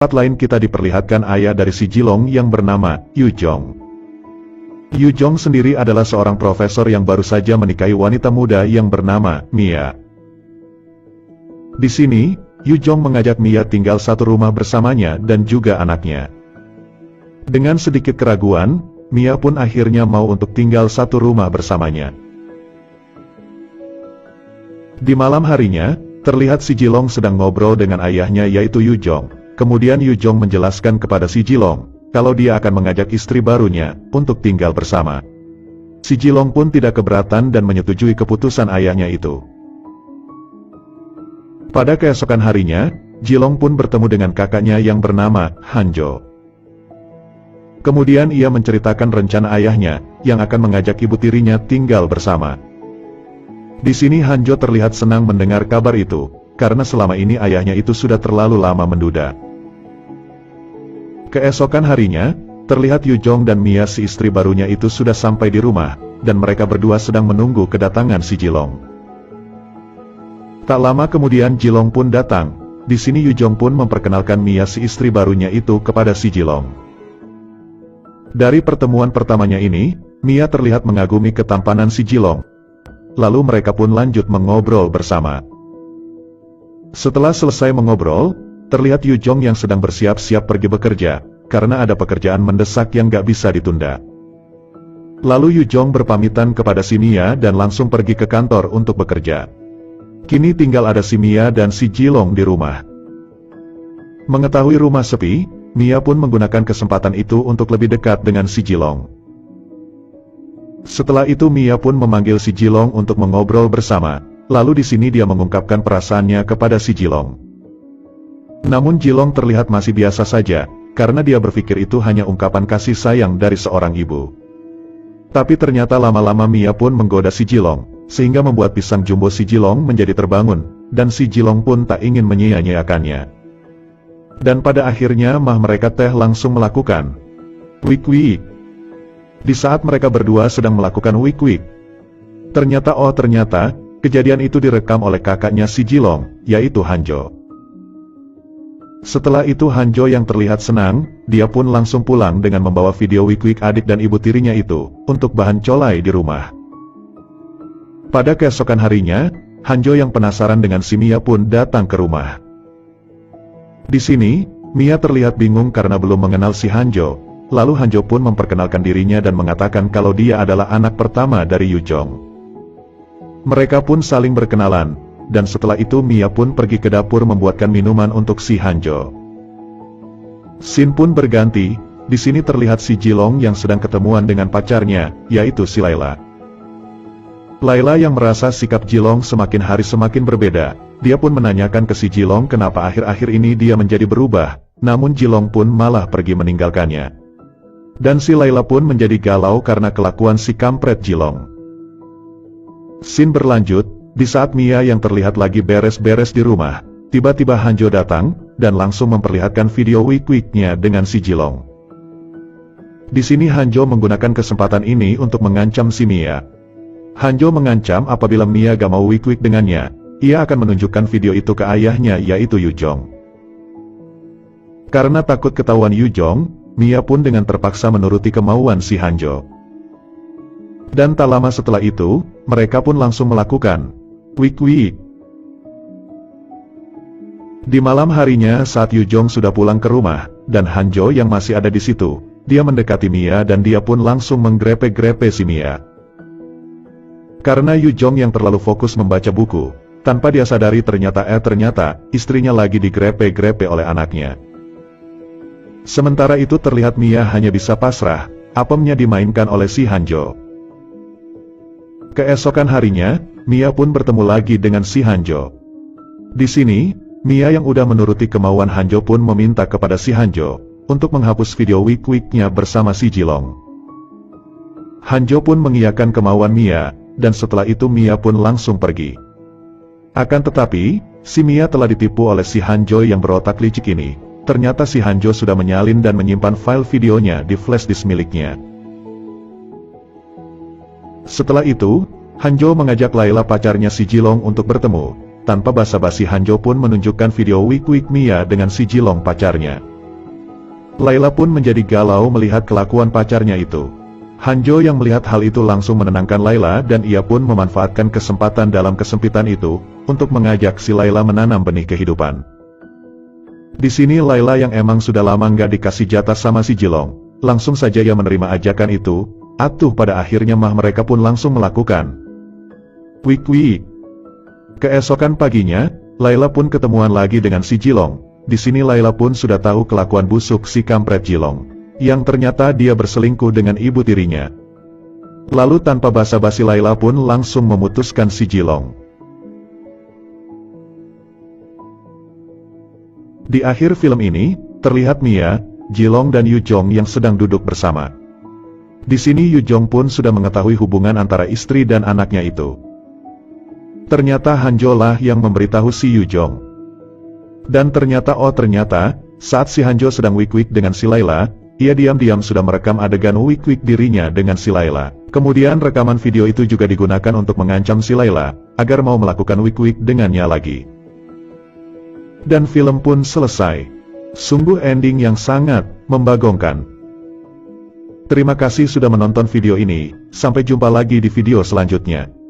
tempat lain kita diperlihatkan ayah dari si Jilong yang bernama Yu Jong. Yu Jong sendiri adalah seorang profesor yang baru saja menikahi wanita muda yang bernama Mia. Di sini, Yu Jong mengajak Mia tinggal satu rumah bersamanya dan juga anaknya. Dengan sedikit keraguan, Mia pun akhirnya mau untuk tinggal satu rumah bersamanya. Di malam harinya, terlihat si Jilong sedang ngobrol dengan ayahnya yaitu Yu Jong. Kemudian Yu Jong menjelaskan kepada si Jilong, kalau dia akan mengajak istri barunya untuk tinggal bersama. Si Jilong pun tidak keberatan dan menyetujui keputusan ayahnya itu. Pada keesokan harinya, Jilong pun bertemu dengan kakaknya yang bernama Hanjo. Kemudian ia menceritakan rencana ayahnya, yang akan mengajak ibu tirinya tinggal bersama. Di sini Hanjo terlihat senang mendengar kabar itu, karena selama ini ayahnya itu sudah terlalu lama menduda. Keesokan harinya, terlihat Yu Jong dan Mia si istri barunya itu sudah sampai di rumah, dan mereka berdua sedang menunggu kedatangan si Jilong. Tak lama kemudian Jilong pun datang. Di sini Yu Jong pun memperkenalkan Mia si istri barunya itu kepada si Jilong. Dari pertemuan pertamanya ini, Mia terlihat mengagumi ketampanan si Jilong. Lalu mereka pun lanjut mengobrol bersama. Setelah selesai mengobrol, terlihat Yu Jong yang sedang bersiap-siap pergi bekerja, karena ada pekerjaan mendesak yang gak bisa ditunda. Lalu Yu Jong berpamitan kepada si Mia dan langsung pergi ke kantor untuk bekerja. Kini tinggal ada si Mia dan si Jilong di rumah. Mengetahui rumah sepi, Mia pun menggunakan kesempatan itu untuk lebih dekat dengan si Jilong. Setelah itu Mia pun memanggil si Jilong untuk mengobrol bersama, lalu di sini dia mengungkapkan perasaannya kepada si Jilong. Namun Jilong terlihat masih biasa saja, karena dia berpikir itu hanya ungkapan kasih sayang dari seorang ibu. Tapi ternyata lama-lama Mia pun menggoda si Jilong, sehingga membuat pisang jumbo si Jilong menjadi terbangun, dan si Jilong pun tak ingin menyia-nyiakannya. Dan pada akhirnya mereka langsung melakukan wik-wik. Di saat mereka berdua sedang melakukan wik-wik, ternyata kejadian itu direkam oleh kakaknya si Jilong, yaitu Hanjo. Setelah itu Hanjo yang terlihat senang, dia pun langsung pulang dengan membawa video wik-wik adik dan ibu tirinya itu, untuk bahan colai di rumah. Pada keesokan harinya, Hanjo yang penasaran dengan si Mia pun datang ke rumah. Di sini, Mia terlihat bingung karena belum mengenal si Hanjo, lalu Hanjo pun memperkenalkan dirinya dan mengatakan kalau dia adalah anak pertama dari Yu Jong. Mereka pun saling berkenalan. Dan setelah itu Mia pun pergi ke dapur membuatkan minuman untuk si Hanjo. Scene pun berganti, di sini terlihat si Jilong yang sedang ketemuan dengan pacarnya, yaitu si Layla. Layla yang merasa sikap Jilong semakin hari semakin berbeda, dia pun menanyakan ke si Jilong kenapa akhir-akhir ini dia menjadi berubah, namun Jilong pun malah pergi meninggalkannya. Dan si Layla pun menjadi galau karena kelakuan si kampret Jilong. Scene berlanjut. Di saat Mia yang terlihat lagi beres-beres di rumah, tiba-tiba Hanjo datang, dan langsung memperlihatkan video wik-wiknya dengan si Jilong. Di sini Hanjo menggunakan kesempatan ini untuk mengancam si Mia. Hanjo mengancam apabila Mia gak mau wik-wik dengannya, ia akan menunjukkan video itu ke ayahnya yaitu Yu Jong. Karena takut ketahuan Yu Jong, Mia pun dengan terpaksa menuruti kemauan si Hanjo. Dan tak lama setelah itu, mereka pun langsung melakukan wik-wik. Di malam harinya saat Yu Jong sudah pulang ke rumah, dan Hanjo yang masih ada di situ, dia mendekati Mia dan dia pun langsung menggrepe-grepe si Mia. Karena Yu Jong yang terlalu fokus membaca buku, tanpa dia sadari ternyata istrinya lagi digrepe-grepe oleh anaknya. Sementara itu terlihat Mia hanya bisa pasrah, apemnya dimainkan oleh si Hanjo. Keesokan harinya, Mia pun bertemu lagi dengan si Hanjo. Di sini, Mia yang udah menuruti kemauan Hanjo pun meminta kepada si Hanjo untuk menghapus video wik-wiknya bersama si Jilong. Hanjo pun mengiyakan kemauan Mia, dan setelah itu Mia pun langsung pergi. Akan tetapi, si Mia telah ditipu oleh si Hanjo yang berotak licik ini. Ternyata si Hanjo sudah menyalin dan menyimpan file videonya di flash disk miliknya. Setelah itu, Hanjo mengajak Layla pacarnya si Jilong untuk bertemu. Tanpa basa-basi Hanjo pun menunjukkan video wik-wik Mia dengan si Jilong pacarnya. Laila pun menjadi galau melihat kelakuan pacarnya itu. Hanjo yang melihat hal itu langsung menenangkan Laila dan ia pun memanfaatkan kesempatan dalam kesempitan itu, untuk mengajak si Laila menanam benih kehidupan. Di sini Laila yang emang sudah lama nggak dikasih jatah sama si Jilong, langsung saja ia menerima ajakan itu, pada akhirnya mereka pun langsung melakukan. Wik. Keesokan paginya, Laila pun ketemuan lagi dengan si Jilong. Di sini Laila pun sudah tahu kelakuan busuk si kampret Jilong, yang ternyata dia berselingkuh dengan ibu tirinya. Lalu tanpa basa-basi Laila pun langsung memutuskan si Jilong. Di akhir film ini, terlihat Mia, Jilong dan Yu Jong yang sedang duduk bersama. Di sini Yu Jong pun sudah mengetahui hubungan antara istri dan anaknya itu. Ternyata Hanjo lah yang memberitahu si Yu Jong. Dan ternyata saat si Hanjo sedang wik-wik dengan si Laila, ia diam-diam sudah merekam adegan wik-wik dirinya dengan si Laila. Kemudian rekaman video itu juga digunakan untuk mengancam si Laila, agar mau melakukan wik-wik dengannya lagi. Dan film pun selesai. Sungguh ending yang sangat membagongkan. Terima kasih sudah menonton video ini, sampai jumpa lagi di video selanjutnya.